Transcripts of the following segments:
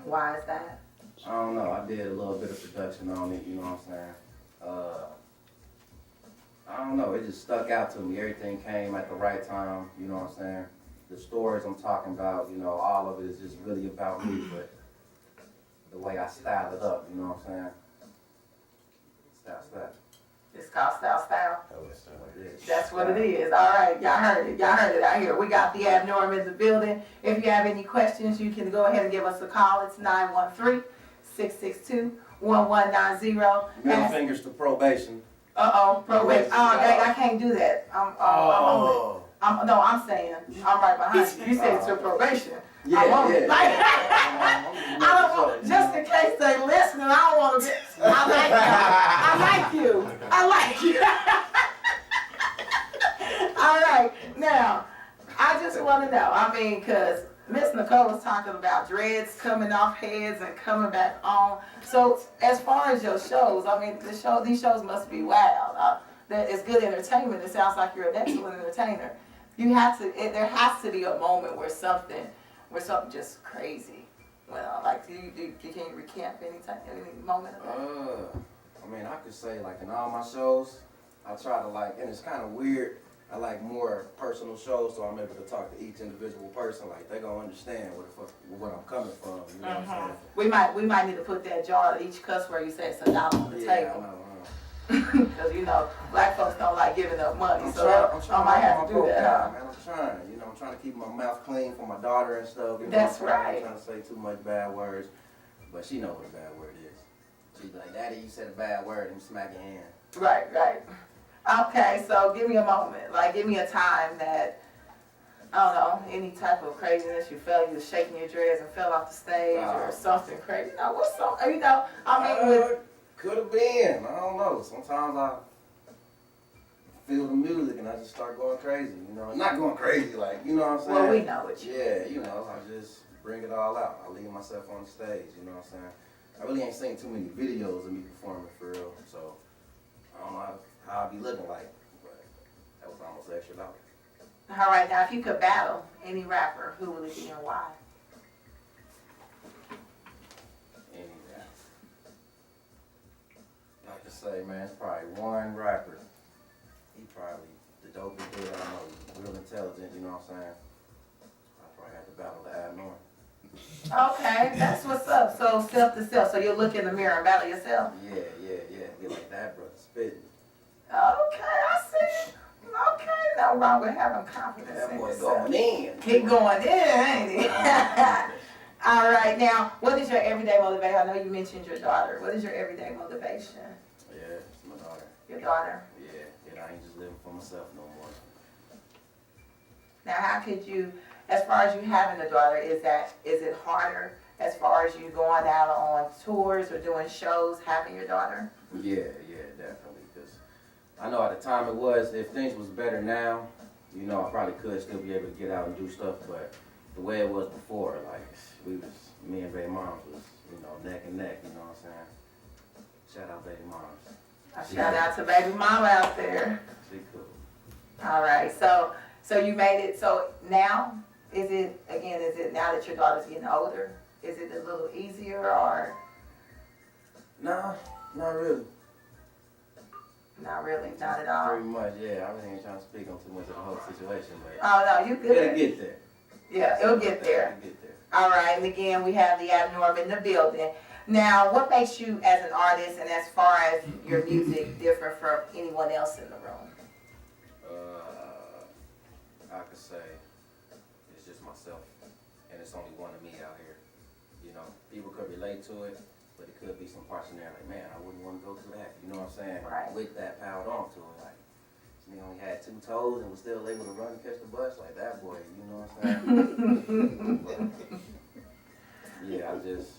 Why is that? I don't know. I did a little bit of production on it, you know what I'm saying? I don't know. It just stuck out to me. Everything came at the right time, you know what I'm saying? The stories I'm talking about, you know, all of it is just really about me, but the way I style it up, you know what I'm saying? Style. It's called Style. Oh, that's what it is. That's what it is. All right, y'all heard it. Y'all heard it out here. We got the abnorm in the building. If you have any questions, you can go ahead and give us a call. It's 913-662-1190. Middle fingers to probation. Probation. Oh, dang, I can't do that. I'm saying, I'm right behind you. You said to probation. Yeah, I won't. yeah. Like, I don't want, just in case they listening, I don't want to. I like you. All right, now, I just want to know. I mean, because Miss Nicole was talking about dreads coming off heads and coming back on. So, as far as your shows, I mean, these shows must be wild. That is good entertainment. It sounds like you're an excellent entertainer. There has to be a moment where something just crazy went on. Like, can you recant any moment of that? I mean, I could say, like, in all my shows, I try to, like, and it's kind of weird, I like more personal shows, so I'm able to talk to each individual person. Like, they gonna understand what I'm coming from, you know what I'm saying? We might need to put that jar to each cuss where you say it's $1 on the table. I know. Because, you know, black folks don't like giving up money, I'm so trying I might have to do that. Man, I'm trying, you know, I'm trying to keep my mouth clean for my daughter and stuff. You know, That's I'm right. trying to say too much bad words, but she know what a bad word is. She's like, Daddy, you said a bad word, and smack your hand. Right. Okay, so give me a moment. Like, give me a time that, I don't know, any type of craziness you felt, you was shaking your dreads and fell off the stage or something crazy. You know, what's something, you know, I mean, could have been. I don't know. Sometimes I feel the music and I just start going crazy, you know. Not going crazy, like, you know what I'm saying? Well, we know what you Yeah, you know, I just bring it all out. I leave myself on the stage, you know what I'm saying? I really ain't seen too many videos of me performing for real, so I don't know how I be looking like, but that was almost extra $1. All right, now if you could battle any rapper, who would it be and why? Like I say, man, it's probably one rapper. He probably the dopest dude I know. Real intelligent, you know what I'm saying? I probably have to battle the abnorm. Okay, that's what's up. So self to self. So you look in the mirror and battle yourself. Yeah. Be like that, brother. Spitting. Okay, I see. Okay, no wrong with having confidence That in boy yourself. going in. Keep going in, ain't he? All right, now, what is your everyday motivation? I know you mentioned your daughter. What is your everyday motivation? Yeah, it's my daughter. Your daughter. Yeah, I ain't just living for myself no more. Now, how could you, as far as you having a daughter, is it harder as far as you going out on tours or doing shows having your daughter? Yeah, definitely. Because I know at the time it was, if things was better now, you know, I probably could still be able to get out and do stuff, but the way it was before, like, me and baby moms was, you know, neck and neck, you know what I'm saying? Shout out baby moms. Shout out to baby mama out there. She cool. All right, so you made it, so now, is it now that your daughter's getting older, is it a little easier or? Nah, not really. Not really, not at all. Pretty much, yeah. I really ain't trying to speak on too much of the whole situation, but Oh, no, you good. it'll get there. Yeah, it'll get there. It'll get there. All right, and again, we have the abnorm in the building. Now, what makes you as an artist and as far as your music differ from anyone else in the room? I could say it's just myself, and it's only one of me out here. You know, people could relate to it, but it could be some parts in there like, man, I wouldn't want to go through that. You know what I'm saying? Right. With that piled onto it, like, he only had 2 toes and was still able to run and catch the bus like that boy. You know what I'm saying? But, yeah, I just,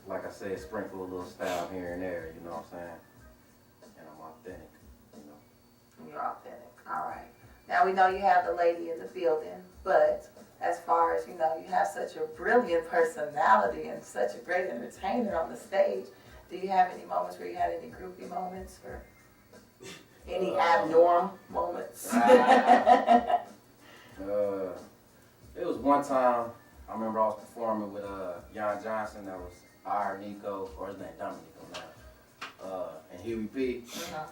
like I said, sprinkle a little style here and there. You know what I'm saying? And I'm authentic. You know. You're authentic. All right. Now, we know you have the lady in the building, but as far as, you know, you have such a brilliant personality and such a great entertainer on the stage, do you have any moments where you had any groupie moments or any abnormal moments? It was one time I remember I was performing with Jan Johnson. That was our Nico, or his name Dominico now, and Huey P. Uh-huh.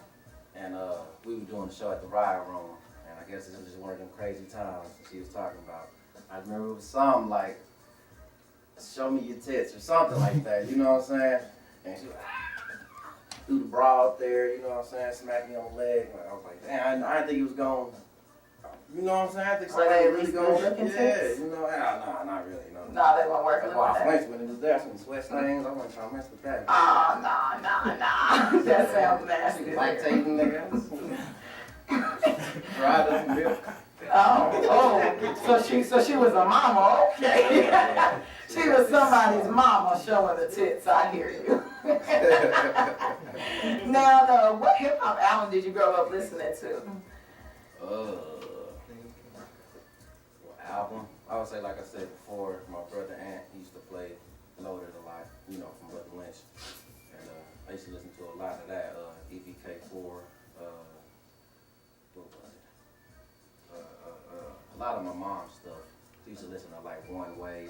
And we were doing the show at the Riot Room, and I guess this was just one of them crazy times that she was talking about. I remember it was something like, "Show me your tits" or something like that. You know what I'm saying? And she threw the bra up there. You know what I'm saying? Smacked me on the leg. I was like, damn, I didn't think he was going. You know what I'm saying? I think somebody really going. Yeah, you know, nah, not really. No, they weren't working That's with why I that. flinched when it was there. Some sweat stains. I wasn't trying to mess with that. Oh, no. That sounds nasty. Lactating niggas. Dried up milk. Oh, so she was a mama, okay. She was somebody's mama showing the tits, I hear you. Now, though, what hip hop album did you grow up listening to? Album. I would say, like I said before, my brother Ant, he used to play Loaded a lot, you know, from Brother Lynch. And I used to listen to a lot of that, EVK4, what was it? A lot of my mom's stuff. She used to listen to like One Way,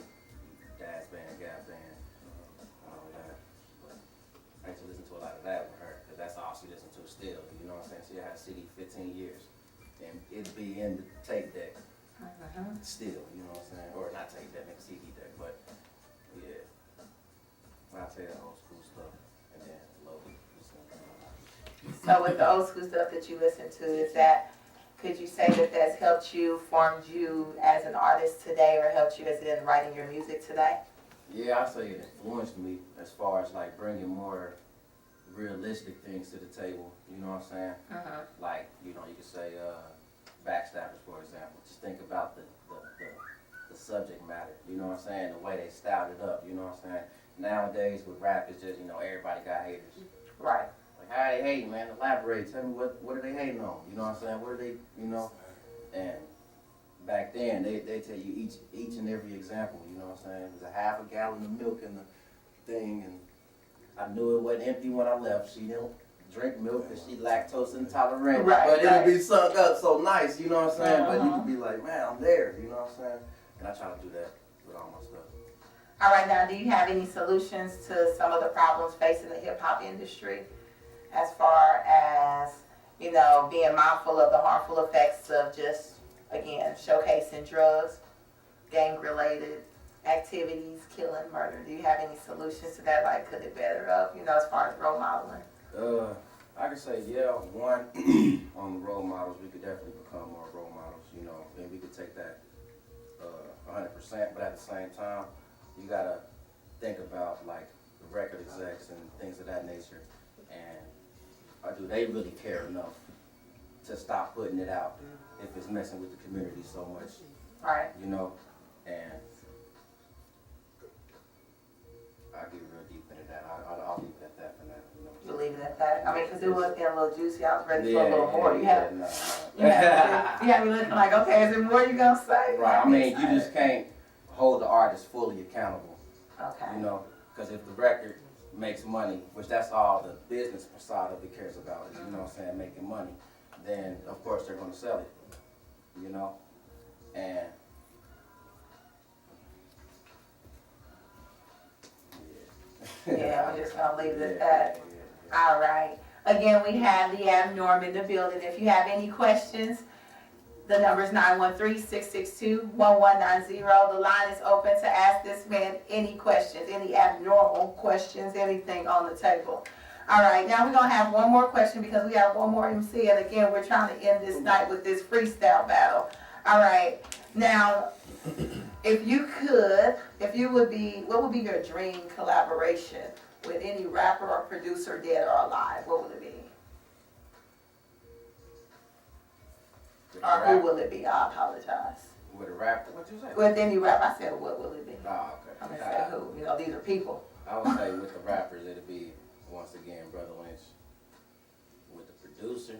Dad's Band, Gap Band, all that. But I used to listen to a lot of that with her, because that's all she listened to still, you know what I'm saying? She had a CD 15 years, and it'd be in the tape deck. Still, you know what I'm saying? Or not tape deck, make a CD deck, but yeah. I'd say that old school stuff, and then Loaded. So with the old school stuff that you listen to, could you say that that's helped you, formed you as an artist today, or helped you as in writing your music today? Yeah, I'd say it influenced me as far as like bringing more realistic things to the table, you know what I'm saying? Like, you know, you could say, backstabbers, for example. Just think about the subject matter, you know what I'm saying? The way they styled it up, you know what I'm saying? Nowadays with rap, it's just, you know, everybody got haters. Right. Like, how they hating, man? Elaborate. Tell me what are they hating on? You know what I'm saying? What are they, you know? And back then, they tell you each and every example, you know what I'm saying? There's a half a gallon of milk in the thing, and I knew it wasn't empty when I left. She didn't drink milk because she lactose intolerant. Right, but it'll be sunk up so nice, you know what I'm saying? But you can be like, man, I'm there, you know what I'm saying? And I try to do that with all my stuff. All right, now, do you have any solutions to some of the problems facing the hip hop industry, as far as, you know, being mindful of the harmful effects of just, again, showcasing drugs, gang-related activities, killing, murder? Do you have any solutions to that? Like, could it better up, you know, as far as role modeling? I could say, yeah, one, on the role models, we could definitely become more role models, you know, and we could take that 100%, but at the same time, you gotta think about like the record execs and things of that nature, and do they really care enough to stop putting it out if it's messing with the community so much, Right. you know, and I'll get real deep into that. I'll leave it at that for now, you know. You leave it at that? I mean, because it was getting a little juicy. I was ready for a little more. You have me looking like, okay, is there more you gonna say? Right, I mean, you just can't hold the artist fully accountable. Okay. You know, because if the record makes money, which that's all the business side of it cares about, is, you know what I'm saying, making money, then of course they're going to sell it, you know, and yeah, we're just gonna leave it at that. All right. Again, we have the Abnorm in the building. If you have any questions, the number is 913-662-1190. The line is open to ask this man any questions, any abnormal questions, anything on the table. All right, now we're going to have one more question because we have one more MC, and again, we're trying to end this night with this freestyle battle. All right, now, if you would be, what would be your dream collaboration with any rapper or producer, dead or alive? What would it be? Or who will it be? I apologize. With a rapper, what you say? With any rapper, I said, what will it be? Oh, okay. I'm gonna say who. You know, these are people. I would say with the rappers, it'd be, once again, Brother Lynch. With the producer,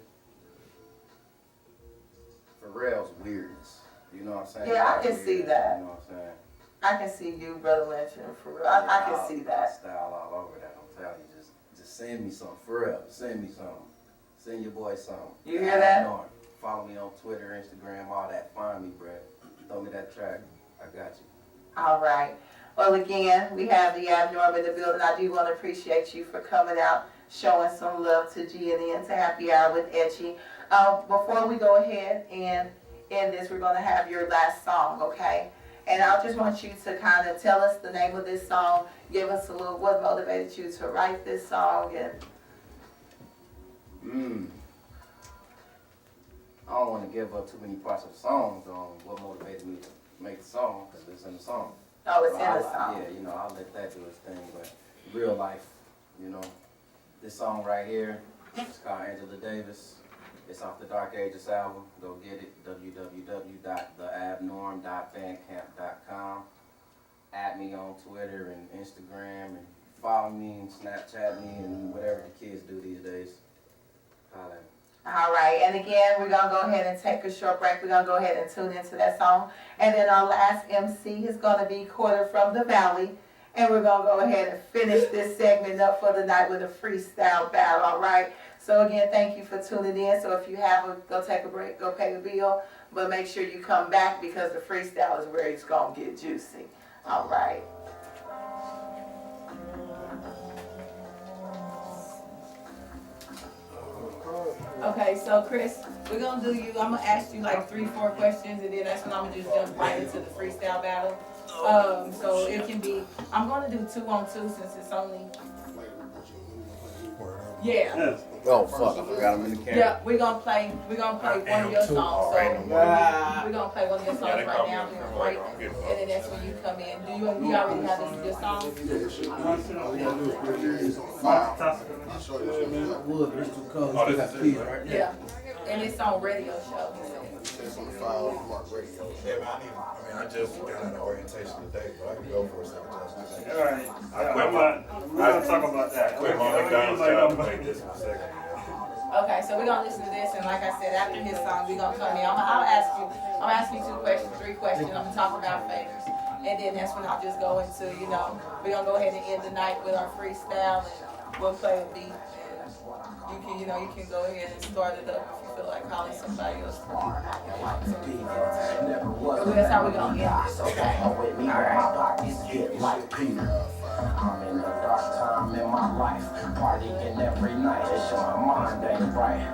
Pharrell's weirdness. You know what I'm saying? Yeah, I can see that. You know what I'm saying? I can see you, Brother Lynch, and for real. I can see that. Style all over that. I'm telling you, just send me something. Pharrell, send me something. Send your boy something. You hear that? Follow me on Twitter, Instagram, all that. Find me, bruh. Throw me that track. I got you. All right. Well, again, we have the abnormal in the building. I do want to appreciate you for coming out, showing some love to GNN, to Happy Hour with Erchi. Before we go ahead and end this, we're going to have your last song, okay? And I just want you to kind of tell us the name of this song, give us a little, what motivated you to write this song, and I don't want to give up too many parts of the songs on what motivated me to make the song, because it's in the song. oh, it's So in the song. Yeah, you know, I'll let that do its thing, but real life, you know, this song right here, it's called Angela Davis. It's off the Dark Ages album. Go get it, www.theabnorm.bandcamp.com. Add me on Twitter and Instagram, and follow me and Snapchat me and whatever the kids do these days. Holla at me. All right, and again, we're going to go ahead and take a short break. We're going to go ahead and tune into that song. And then our last MC is going to be Quarter from the Valley. And we're going to go ahead and finish this segment up for the night with a freestyle battle, all right? So again, thank you for tuning in. So if you have a, go take a break, go pay the bill. But make sure you come back because the freestyle is where it's going to get juicy. All right. Okay, so Chris, we're gonna do you. I'm gonna ask you like 3-4 questions, and then that's when I'm gonna just jump right into the freestyle battle. So it can be. I'm gonna do 2-on-2 since it's only. Yeah. Oh fuck! I forgot I'm in the camera. Yeah, we're gonna play one of your songs. So we're gonna play one of your songs right now. We're gonna break, and then that's when you come in. Do you already have your song? Yeah, and it's on radio show. It's on the file on Mark Radio. Yeah, man, I just got an orientation today, but I can go for a second. All right. We're gonna talk about that. Quit my McDonald's job to make this in a second. Okay, so we're gonna listen to this, and like I said, after his song, we're gonna come in. I'm asking you 2 questions, 3 questions. I'm gonna talk about favors, and then that's when I'll just go into, we're gonna go ahead and end the night with our freestyle, and we'll play a beat. And you can go ahead and start it up if you feel like calling somebody else. So that's how we're gonna end this, okay? All right. I'm in a dark time in my life, partying every night, it's my mind ain't right.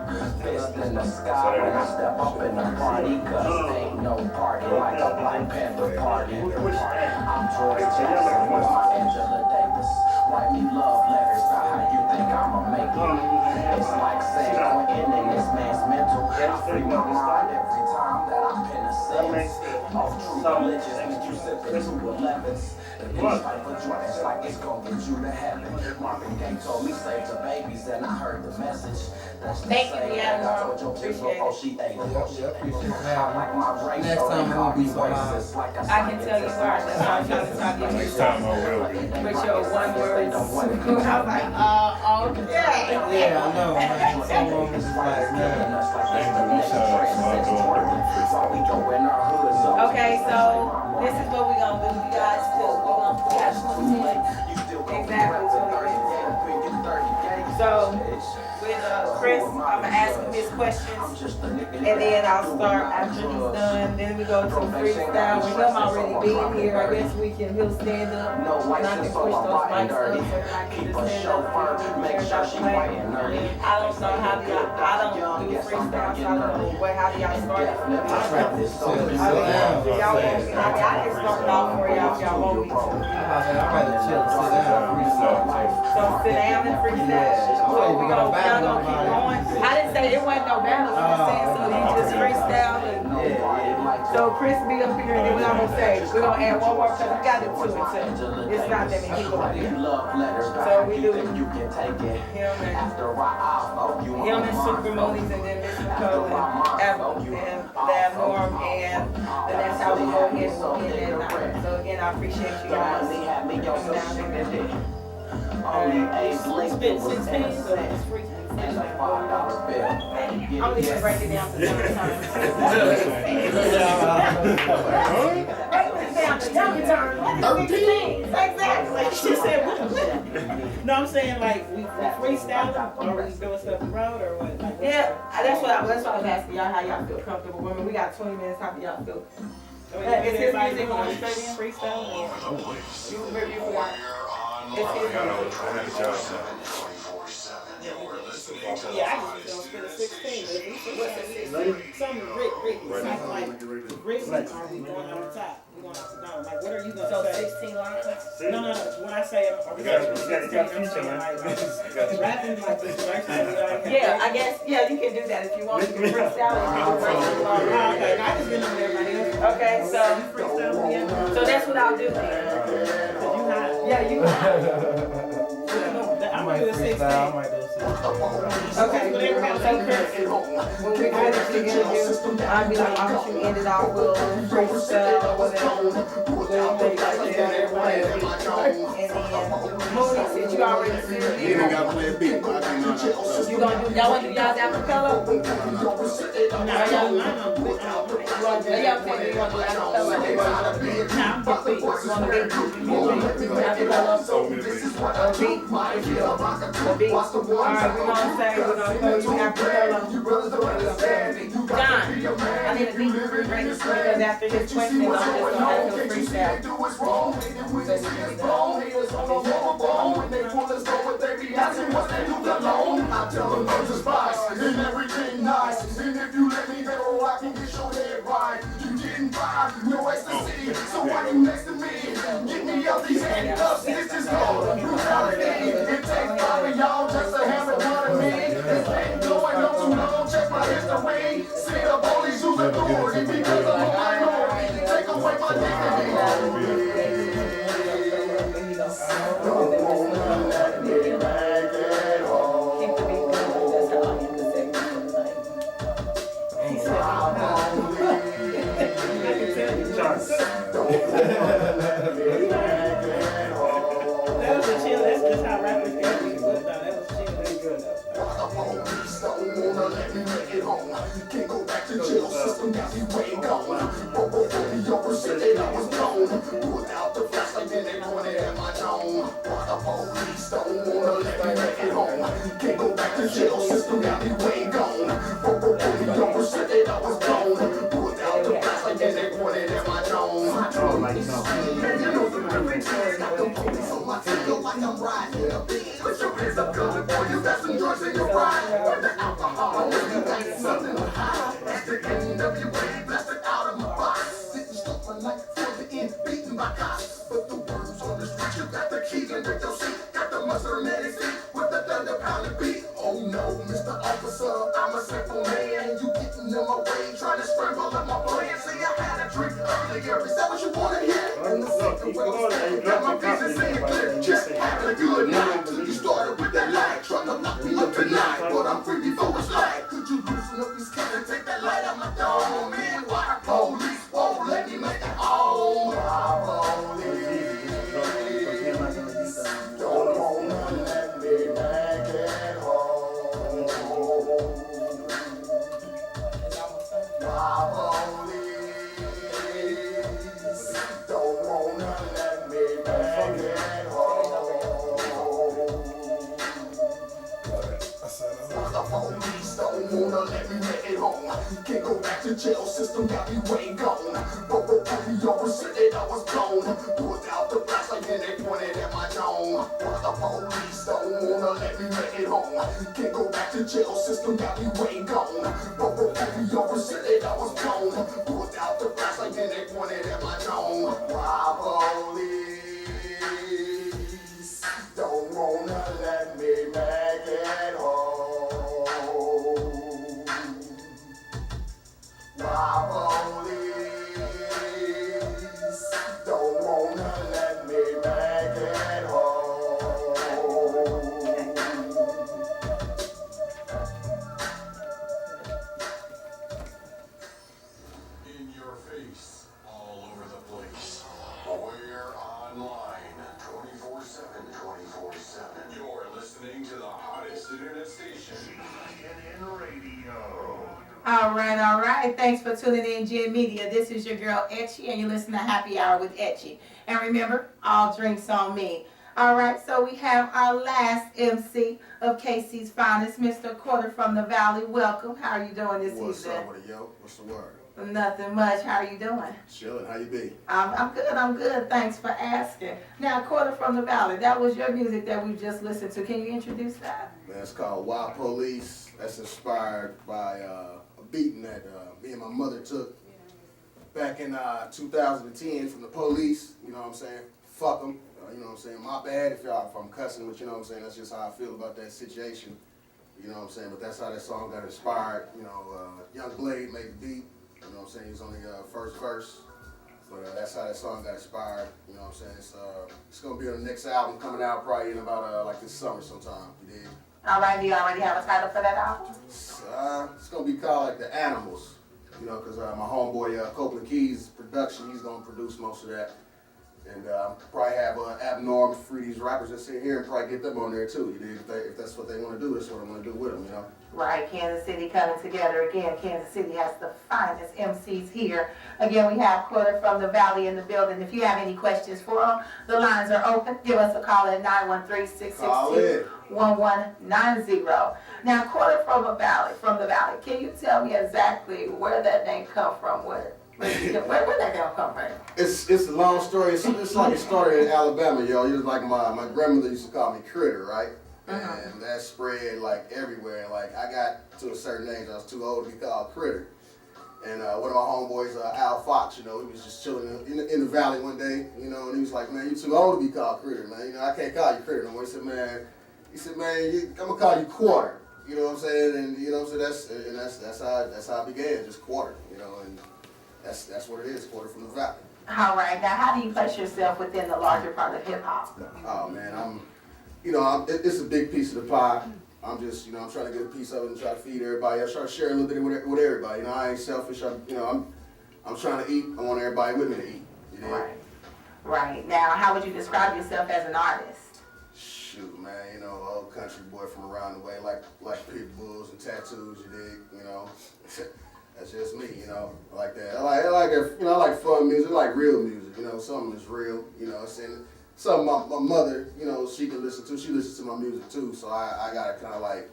Fist in the sky when I step up in the party, cause ain't no party like a Black Panther party. I'm George Jackson with my Angela Davis. Write me love letters about how you think I'ma make it. It's like San Quentin in this man's mental. I free my mind every time that I pen a sentence. Off true religious, when you sip it to 11s. The bitch fight for joints like it's gon' get you to heaven. Marvin Gaye told me save the babies, and I heard the message. That's the Thank you, same Deanna. thing I told your bitch before she ate it. I like my race, Next so time they we'll call be me so loud. racist like a I can tell you why. That's why I'm trying to talk to you. Next time I will be. With your one word. I'm like, okay. Yeah, I know, man. Some of them is like, man. Okay, so this is what we're gonna do. You guys still, we got 20 minutes. Exactly 20 minutes. So, with Chris, I'm gonna ask him his questions, and then I'll start after he's done. Then we go to freestyle. With him already being here, I guess he'll stand up, and I can push those mics up so that I can just stand up and make sure she playing. I don't know how I don't do freestyle, so I don't know how do y'all start it. Y'all want me? I can start it off for y'all if y'all want me to. I'd rather chill, sit down, So sit down and freestyle. So we gonna keep going. I didn't say it wasn't no battle. I'm just saying so you just freestyle and so Chris be up here and then we're gonna say we're gonna add one more because we got to 2 and 2. It's not that many people up here. So we do him and Super Moonies and then Miss Nicole and the Abnorm and that's how we go ahead and end that night. So again, I appreciate you guys coming down here. Spit 16, so it's free. I'm gonna even break it down to 10 times. Break it down to 13. Exactly. She said, No, I'm saying like we freestyle or we doing stuff around or what? yeah, that's what I was asking y'all how y'all feel comfortable. Women, we got 20 minutes. How do y'all feel? I mean, Is his everybody music doing going straight in? freestyle? Or? You forgot. It's I his got music. I had a job now. Yeah, I just gonna spend a 16. But if we What's the freestyle, something Rick, Right now. something like Rick, are we going on the top? We going up to down? Like, what are you So gonna say? 16 lines? No. When I say are we You got- going you got- you got 16, I'm saying future, like man. rapping like this verses. Yeah, I guess, yeah, you can do that if you want to freestyle. You can do verses along. Oh, okay. I just been on everybody else. Okay, so Freestyle, yeah. so that's what I'll do then. Cause you hot. Yeah, you. I'm I gonna do might a 16. freestyle, I might do a 16. Okay, Whatever got so Chris, when we finish the interview, I'll be like, I want you to end it off with freestyle or whatever. We'll make like that, everybody will be. And then, Mooney, since you already said You ain't gotta play a beat, but I think you gonna do, y'all wanna do y'all's acapella? Nah, y'all, mine on quick. Y'all say you wanna do acapella? Nah, I'm just quick. You wanna be, acapella? A beat, a beat. Alright, we're gonna say, we're gonna play you acapella. John, I need a beat break because after his question, I'm just gonna have to freestyle. I tell them no to spice and everything nice. And if you let me go, I can get your head right. You getting by, no ecstasy. So why you next to me? Get me out these handcuffs. This is called brutality. It takes five of y'all just to have it one of me. This ain't going on too long. Check my history. See the bullies use authority because I'm a minority. Take away my dignity. Don't wanna let me back at home. Keep the beat going, that's how I end the segment for tonight. He said, I can tell you. That was a chill. That's just how rappers can be good though. That was chill. That's good though. Police don't wanna let me make it home. Can't go back to jail system, got me way gone. The over said that I was gone. Without the flashlight, then they pointed at my dome. The police don't wanna let me make it home. Can't go back to jail system, got me way gone. The over said that I was gone. Without the flashlight, then they pointed at my dome. Man, you know the difference. Got the police on my tail like I'm riding in a beat. Put your hands up, good boy, you got some drugs in your ride. Where the alcohol, you got something to hide. That's the NWA, blasted out of my box. Didn't stop my life for the end, beaten by cops. But the words on the street, you got the key under your seat. Got the mustard medicine with the thunder pounding beat. Oh no, Mr. Officer, I'm a simple man. You getting in my way, trying to scramble up my plan. See, I had a drink earlier, is that what you wanna hear? And the second well, got my vision saying clear. Just having a good night till you started with that light. Trying to lock me up tonight, but I'm free before it's light. Could you loosen up these keys and take that light out my dome? Man, why the police won't let me make it home? Why police don't wanna let me make it home? Why police don't wanna let me make it home? The police don't wanna let me make it home. Can't go back to jail system, got me way gone. But the over said that I was gone. Pulled out the flashlight, then they pointed at my dome. The police don't wanna let me make it home. Can't go back to jail system, got me way gone. But the over said that I was gone. Pulled out the flashlight, then they pointed at my dome. Why police don't wanna let me make it home? Why police don't wanna let me make it home? In your face, all over the place. We're online 24/7, 24/7. You're listening to the hottest internet station. CNN Radio. All right. Thanks for tuning in, Gen Media. This is your girl, Erchi, and you're listening to Happy Hour with Erchi. And remember, all drinks on me. All right, so we have our last MC of KC's finest, Mr. Quarter from the Valley. Welcome. How are you doing this What's evening? up with it, yo? What's the word? Nothing much. How are you doing? Chillin', how you be? I'm good. I'm good. Thanks for asking. Now, Quarter from the Valley. That was your music that we just listened to. Can you introduce that? Man, it's called Wild Police. That's inspired by a beating that me and my mother took back in 2010 from the police. You know what I'm saying? Fuck them. You know what I'm saying? My bad if I'm cussing, but you know what I'm saying? That's just how I feel about that situation. You know what I'm saying? But that's how that song got inspired. You know, Young Blade made the beat. You know what I'm saying? He was on the first verse. But that's how that song got inspired. You know what I'm saying? It's going to be on the next album coming out probably in about like this summer sometime. You dig? All right. Do you already have a title for that album? It's going to be called like The Animals. You know, because my homeboy Copeland Keys production, he's going to produce most of that. And probably have Abnorm, free these rappers that sit here and probably get them on there too. You dig? If that's what they want to do, that's what I'm going to do with them, you know? Right, Kansas City coming together again. Kansas City has the finest MCs here. Again, we have Quarter from the Valley in the building. If you have any questions for them, the lines are open. Give us a call at 913-662-1190. Now, Quarter from the Valley, can you tell me exactly where that name come from? Where that name come from? It's a long story. It's like it started in Alabama, yo. It was like my grandmother used to call me Critter, right? And that spread like everywhere. Like I got to a certain age, I was too old to be called Critter. And one of my homeboys, Al Fox, you know, he was just chilling in the valley one day, you know, and he was like, man, you too old to be called Critter, man. You know, I can't call you Critter no more. He said, man, I'm gonna call you Quarter. You know what I'm saying? And you know what I'm saying? That's how it began, just Quarter, you know, and that's what it is, Quarter from the Valley. All right. Now, how do you place yourself within the larger part of hip hop? Oh man, it's a big piece of the pie. I'm just, you know, I'm trying to get a piece of it and try to feed everybody. I try to share a little bit with everybody. You know, I ain't selfish. I'm trying to eat. I want everybody with me to eat. You know? Right. Right. Now, how would you describe yourself as an artist? Shoot, man, you know, old country boy from around the way, like pit bulls and tattoos. You dig? You know, that's just me. You know, I like that. I like fun music. I like real music. You know, something that's real. You know, something my mother, you know, she can listen to. She listens to my music too, so I gotta kind of like,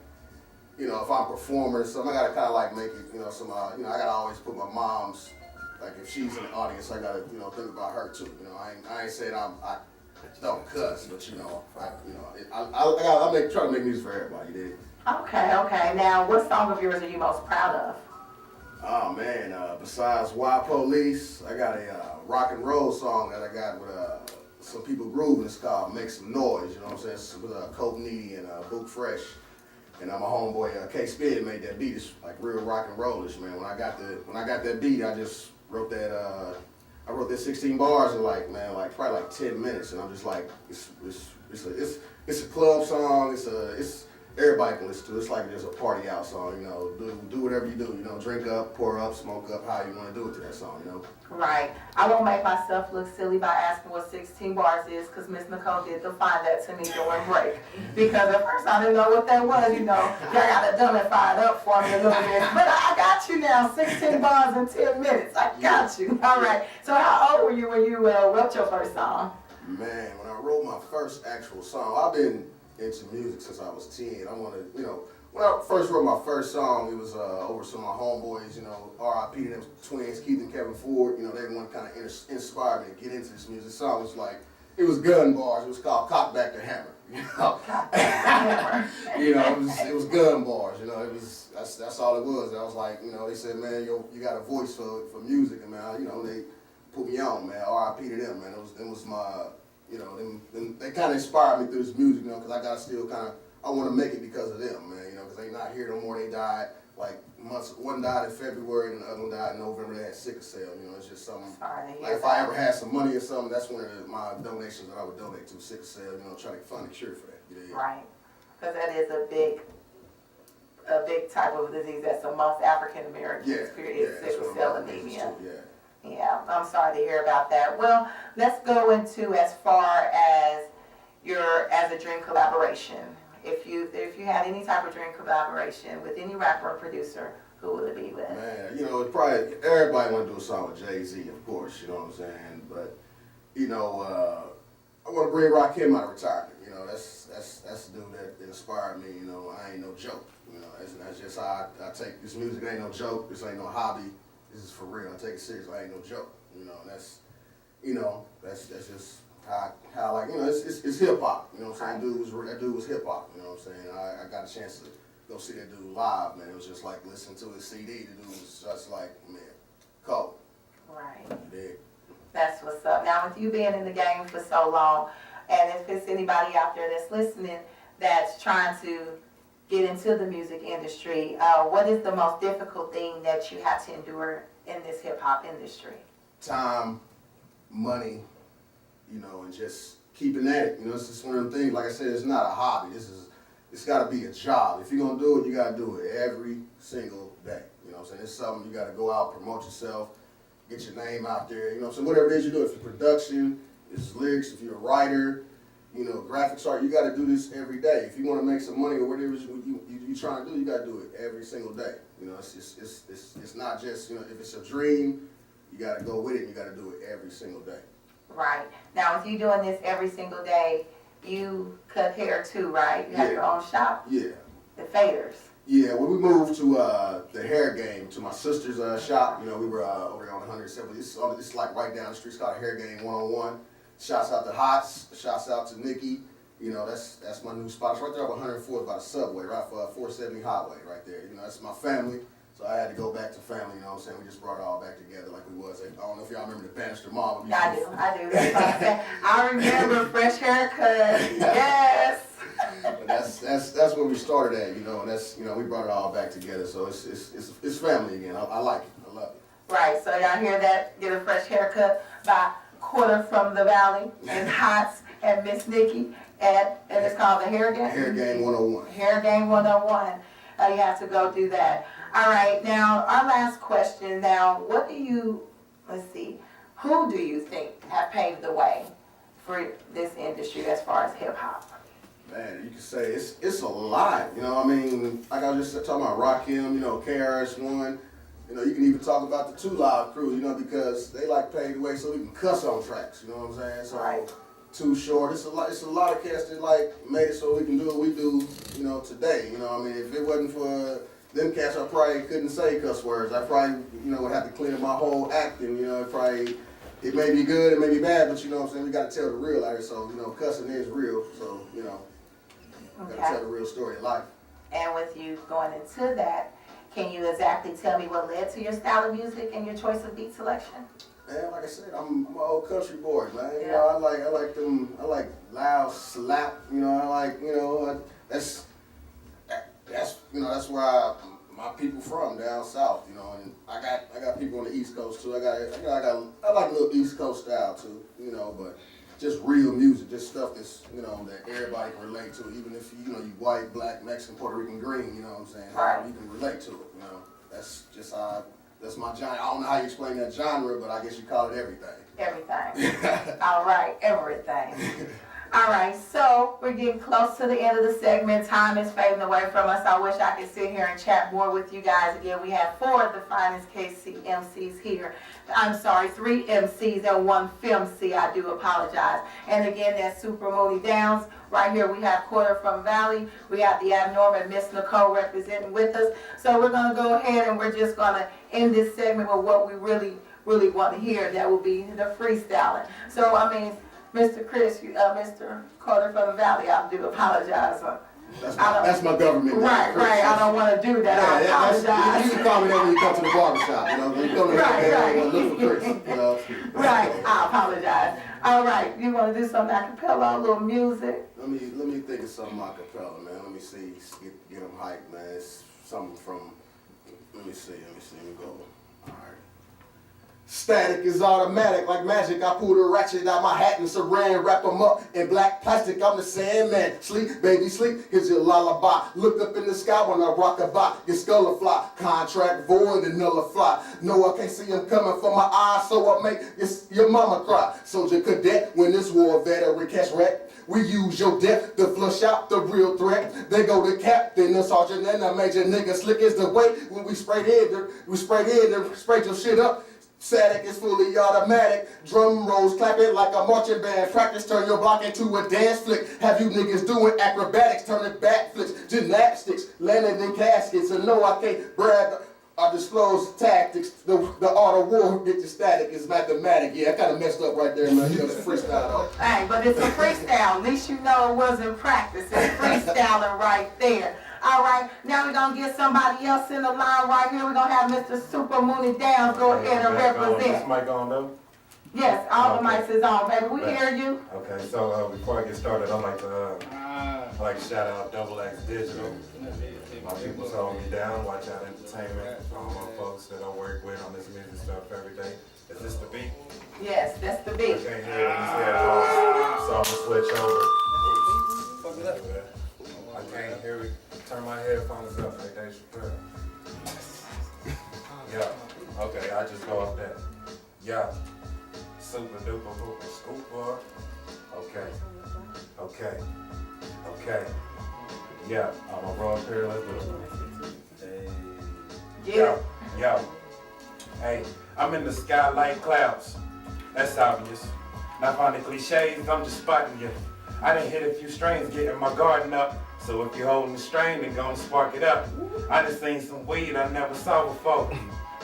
you know, if I'm performing or something, I gotta kind of like make it, you know, I gotta always put my mom's, like if she's in the audience, I gotta, you know, think about her too. You know, I ain't saying I don't cuss, but you know, I try to make music for everybody. You dig? Okay. Now, what song of yours are you most proud of? Oh man, besides Wild Police, I got a rock and roll song that I got with some people grooving. It's called Make Some Noise, you know what I'm saying? It's with Cope Needy and Book Fresh. And my homeboy K-Spin made that beat. It's like real rock and rollish, man. When I got that beat, I just wrote that 16 bars in probably 10 minutes. And I'm just like, it's a club song, it's everybody can listen to it. It's like just a party out song, you know. Do whatever you do, you know. Drink up, pour up, smoke up, how you want to do it to that song, you know. Right. I won't make myself look silly by asking what 16 bars is, because Miss Nicole did define that to me during break. Because at first I didn't know what that was, you know. Y'all got to dumb it fired up for me a little bit. But I got you now, 16 bars in 10 minutes. I got you. All right. So how old were you when you wrote your first song? Man, when I wrote my first actual song, I've been into music since I was 10. When I first wrote my first song, it was over some of my homeboys, you know, R.I.P. to them twins, Keith and Kevin Ford. You know, they were the one kind of inspired me to get into this music. The song was like, it was gun bars. It was called Cock Back to Hammer. You know, you know, it was gun bars. You know, that's all it was. I was like, you know, they said, man, you got a voice for music, and man, you know, they put me on, man. R.I.P. to them, man. It was my, you know, they kind of inspired me through this music, you know, because I got to still kind of, I want to make it because of them, man, you know, because they not here no more. They died like months. One died in February and the other one died in November. They had sickle cell, you know. It's just something. Like if I ever had some money or something, that's one of my donations that I would donate to sickle cell, you know, try to find a cure for that. You know? Right, because that is a big type of disease that's amongst African Americans. Period. Sickle cell anemia. Yeah, I'm sorry to hear about that. Well, let's go into as far as as a dream collaboration. If you had any type of dream collaboration with any rapper or producer, who would it be with? Man, you know, probably everybody want to do a song with Jay-Z, of course, you know what I'm saying? But, you know, I want to bring Rakim out of retirement. You know, that's the dude that inspired me. You know, I ain't no joke. You know, that's just how I take this music. It ain't no joke. This ain't no hobby. this is for real. I take it serious. I ain't no joke. And that's just how like, it's hip hop. You know what I'm saying? That dude was hip hop. You know what I'm saying? I got a chance to go see that dude live, man. It was just like listening to his CD. The dude was just like, man, cold. Right. You dig? That's what's up. Now, with you being in the game for so long, and if it's anybody out there that's listening that's trying to get into the music industry, what is the most difficult thing that you have to endure in this hip hop industry? Time, money, and just keeping at it. It's just one of them things, like I said, it's not a hobby. It's gotta be a job. If you're gonna do it, you gotta do it every single day. You know what I'm saying? It's something you gotta go out, promote yourself, get your name out there, you know what I'm saying? Whatever it is you do, if it's production, if it's lyrics, if you're a writer, graphics art, you gotta do this every day. If you wanna make some money or whatever you trying to do, you gotta do it every single day. It's not just, if it's a dream, you gotta go with it and you gotta do it every single day. Right. Now, with you doing this every single day, you cut hair too, right? You have your own shop? Yeah. The Faders. Yeah, when we moved to the hair game, to my sister's shop, we were over there on 107. It's like right down the street. It's called Hair Game 101. Shouts out to Hots. Shouts out to Nikki. That's my new spot. It's right there on 104th by the subway, right for 470 Highway, right there. That's my family. So I had to go back to family, you know what I'm saying? We just brought it all back together like we was. I don't know if y'all remember the Bannister Mob. I do. That's what I'm saying. I remember fresh haircut. Yes. But that's where we started at, and that's, we brought it all back together. So it's family again. I like it. I love it. Right. So y'all hear that? Get a fresh haircut by Quarter from the Valley and Hots and Miss Nikki and it's called the Hair Game. Hair Game 101. Hair Game 101. You have to go do that. All right. Now our last question. Now, who do you think have paved the way for this industry as far as hip hop? Man, you can say it's a lot. Like I was just talking about Rakim, KRS-One. You can even talk about the 2 Live Crew, because they like paved the way so we can cuss on tracks. You know what I'm saying? So Right. Too Short. It's a lot of cats that like made it so we can do what we do. Today. If it wasn't for them cats, I probably couldn't say cuss words. I probably would have to clean up my whole acting. It may be good, it may be bad, but what I'm saying, we got to tell the real out here. So cussing is real. So got to tell the real story of life. And with you going into that, can you exactly tell me what led to your style of music and your choice of beat selection? Man, like I said, I'm an old country boy, man. Yeah. I like loud slap. That's where my people from down south. And I got people on the East Coast too. I like a little East Coast style too. But just real music, just stuff that's that everybody can relate to, even if you white, black, Mexican, Puerto Rican, green. You know what I'm saying? Right. You can relate to it. That's just how. That's my genre. I don't know how you explain that genre, but I guess you call it everything. Everything. All right, everything. All right, so we're getting close to the end of the segment. Time is fading away from us. I wish I could sit here and chat more with you guys. Again, we have 4 of the finest KC MCs here. I'm sorry, 3 MCs and 1 FemC. I do apologize. And again, that's Super Mooney Downs. Right here we have Quarter from Valley. We have the abnormal Miss Nicole representing with us. So we're going to go ahead and we're just going to end this segment with what we really want to hear. That will be the freestyling. So, Mr. Chris, Mr. Quarter from the Valley, I do apologize. That's my government. Right. I don't want to do that. I apologize. You can call me that when you come to the barbershop. You come to Right. look for Chris. Right, I apologize. All right, you want to do something a cappella, a little music? Let me think of something a cappella, man. Let me see, get them hyped, man. It's something from. Let me see. Let me go. All right. Static is automatic like magic. I pull the ratchet out my hat and saran, wrap them up in black plastic. I'm the Sandman. Sleep, baby, sleep. Here's your lullaby. Look up in the sky when I rock a bot. Your skull will fly. Contract void and nullify. No, I can't see him coming from my eyes, so I make your mama cry. Soldier cadet, when this war veteran catch wreck. We use your death to flush out the real threat. They go the captain, the sergeant, and the major nigga. Slick is the way when we sprayed in, sprayed your shit up. Static is fully automatic. Drum rolls clapping like a marching band. Practice turn your block into a dance flick. Have you niggas doing acrobatics, turning backflips, gymnastics, landing in caskets. And no, I can't brag I disclose tactics, the art of war, get your static is mathematic. Yeah, I kind of messed up right there, man. You know, that's freestyle though. Hey, but it's a freestyle. At least you know it wasn't practice. It's freestyling right there. All right, now we're going to get somebody else in the line right here. We're going to have Mr. Super Mooney Downs go ahead and represent. This mic on though? Yes, all the mics is on, baby. We hear you. Okay, so before I get started, I'd like to shout out Double X Digital. My people hold me down, Watch Out Entertainment, all my folks that I work with on this music stuff every day. Is this the beat? Yes, that's the I beat. can't hear these headphones, so I'm gonna switch over. I can't hear it. Turn my headphones up like Dave Chappelle. Yeah, okay, I just go up there. Yeah, super duper hooper scooper. Okay. Yeah, I'm gonna roll up here, let's do it. Yeah. Yo. Hey, I'm in the sky like clouds. That's obvious. Not on the cliches, I'm just spotting you. I done hit a few strains getting my garden up. So if you're holding the strain, then gonna spark it up. I done seen some weed I never saw before.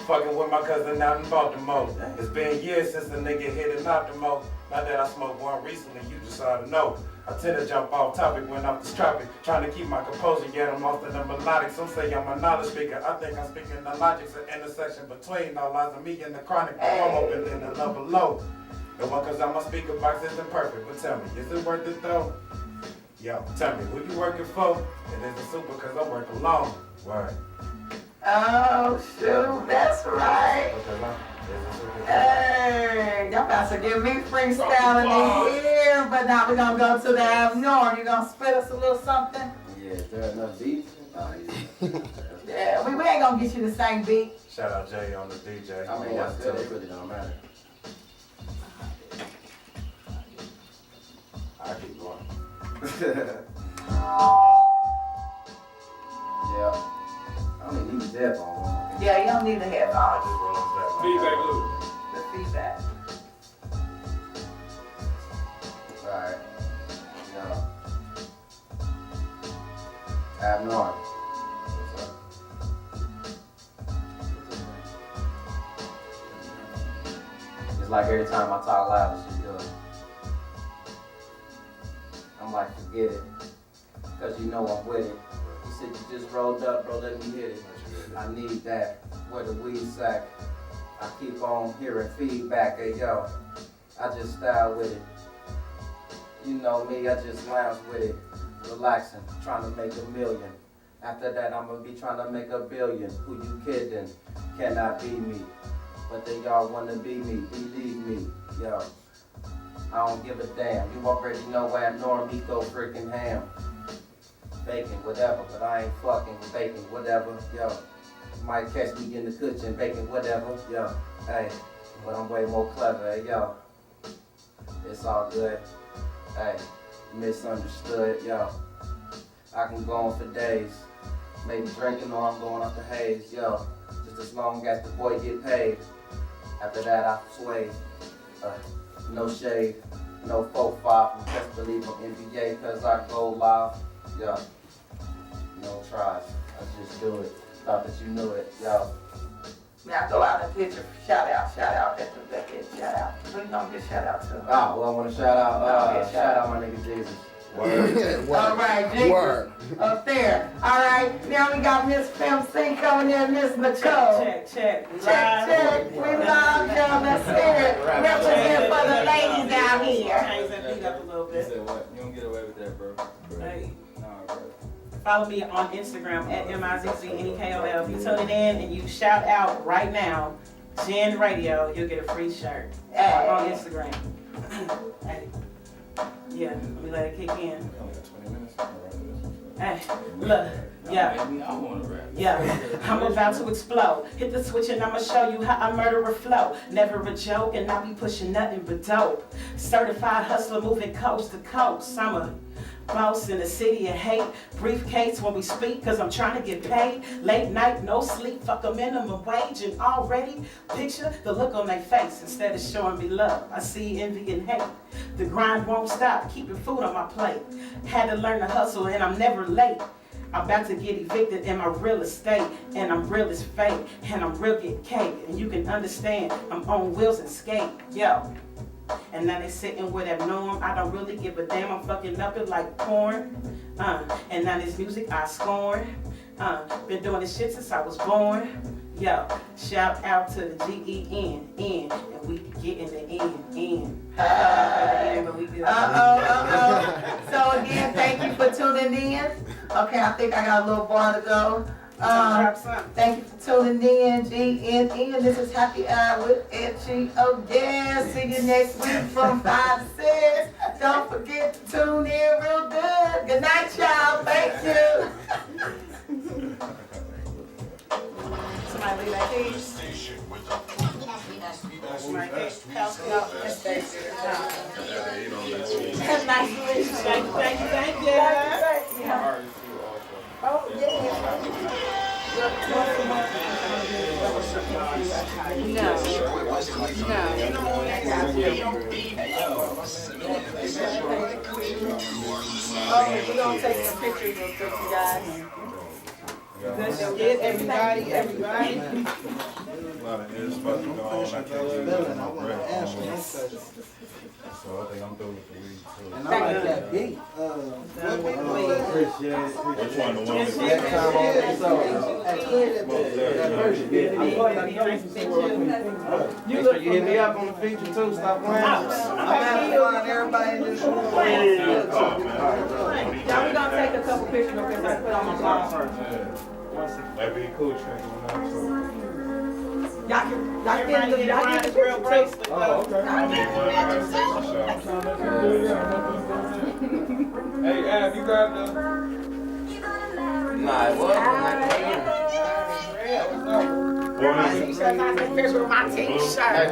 Fucking with my cousin out in Baltimore. It's been years since a nigga hit an optimo. Not that I smoked one recently, you just ought to know. I tend to jump off topic when I'm this tropic, trying to keep my composure, yet I'm often the melodic. Some say I'm a knowledge speaker. I think I'm speaking the logic's an intersection between all lies of me and the chronic. I'm open in the love below. The one cause I'm a speaker box isn't perfect, but tell me, is it worth it though? Yo, tell me, who you working for? And is it super cause I work alone? Word. Oh, shoot, that's right. Hey, y'all about to give me freestyling in here, but now we're gonna go to the abnormal. You gonna spit us a little something? Yeah, is there enough beat? Yeah, we ain't gonna get you the same beat. Shout out Jay on the DJ. I mean, that's good. It really don't matter. I keep going. Yeah. I don't even need the headphones. Yeah, you don't need the I headphones. just roll up that. Feedback loop. The feedback. Alright. Yeah. Abnormal. What's up? It's like every time I talk loud, she do it. I'm like, forget it. Cause you know I'm with it. He said, you just rolled up, bro, let me hit it. I need that. Where the weed sack. I keep on hearing feedback. Hey, yo, I just style with it. You know me, I just lounge with it. Relaxing, trying to make $1 million. After that, I'm gonna be trying to make $1 billion. Who you kidding? Cannot be me. But they all wanna be me, believe me. Yo, I don't give a damn. You already know Abnorm, me go freaking ham. Bacon, whatever, but I ain't fucking with bacon, whatever, yo. Might catch me in the kitchen, bacon, whatever, yo. Hey, but I'm way more clever, hey, yo. It's all good, hey. Misunderstood, yo. I can go on for days. Maybe drinking or I'm going off the haze, yo. Just as long as the boy get paid. After that, I sway. No shade, no 4-5. Best believe I'm NBA, cause I go live. Yo, no tries. I just do it. Thought that you knew it. Yo. Now go out and get your shout out at the back end, shout out. Who you gonna get shout out to? Ah, well, I want to shout out, shout out my nigga Jesus. Word. All right, Jesus, up there. All right, now we got Miss FemC coming in, Miss Nicole. Check. Check. We love y'all. Let's hear it. Represent for the ladies out here. Change that beat up a little You bit. said what? You don't get away with that, bro. Hey. Nah, bro. Follow me on Instagram at MIZZNEKOL. If you tune it in and you shout out right now, Gen Radio, you'll get a free shirt. On Instagram. Hey. Yeah, let me let it kick in. We only got 20 minutes. Hey, look, yeah. Maybe I want to rap. Yeah, I'm about to explode. Hit the switch and I'ma show you how I murder a flow. Never a joke and I be pushing nothing but dope. Certified hustler moving coast to coast. I'm a boss in the city of hate. Briefcase when we speak cause I'm trying to get paid. Late night, no sleep, fuck a minimum wage. And already picture the look on their face. Instead of showing me love, I see envy and hate. The grind won't stop, keeping food on my plate. Had to learn to hustle and I'm never late. I'm about to get evicted in my real estate, and I'm real as fake, and I'm real get cake, and you can understand I'm on wheels and skate, yo. And now they sitting with that norm. I don't really give a damn. I'm fucking up it like porn. And now this music I scorn. Been doing this shit since I was born. Yo, shout out to the GEN, and we can get in the end. So again, thank you for tuning in. Okay, I think I got a little bar to go. Thank you for tuning in, GNN. This is Happy Hour with Erchi. Oh yeah, see you next week from 5 to 6. Don't forget to tune in real good. Good night, y'all. Thank you. Somebody leave that key. Station with the That's nice to meet you. Thank you. Oh yeah. Oh, we're gonna take some pictures of you guys. Good, everybody. Well, it's supposed to go on. I can't do my breath. So I think I'm through with the weed too. And I like that beat. Appreciate it. Which one? The one with the That time on the episode. That first bit. You hit me up on the feature too. Stop playing. I'm having fun. Everybody in this room. Now we're gonna take a couple pictures of this and put on my blog. That'd be a cool trick. Y'all can get the real bracelet. Oh, okay. Hey, Ab, you got the... Nah, it was. picture with my t-shirt.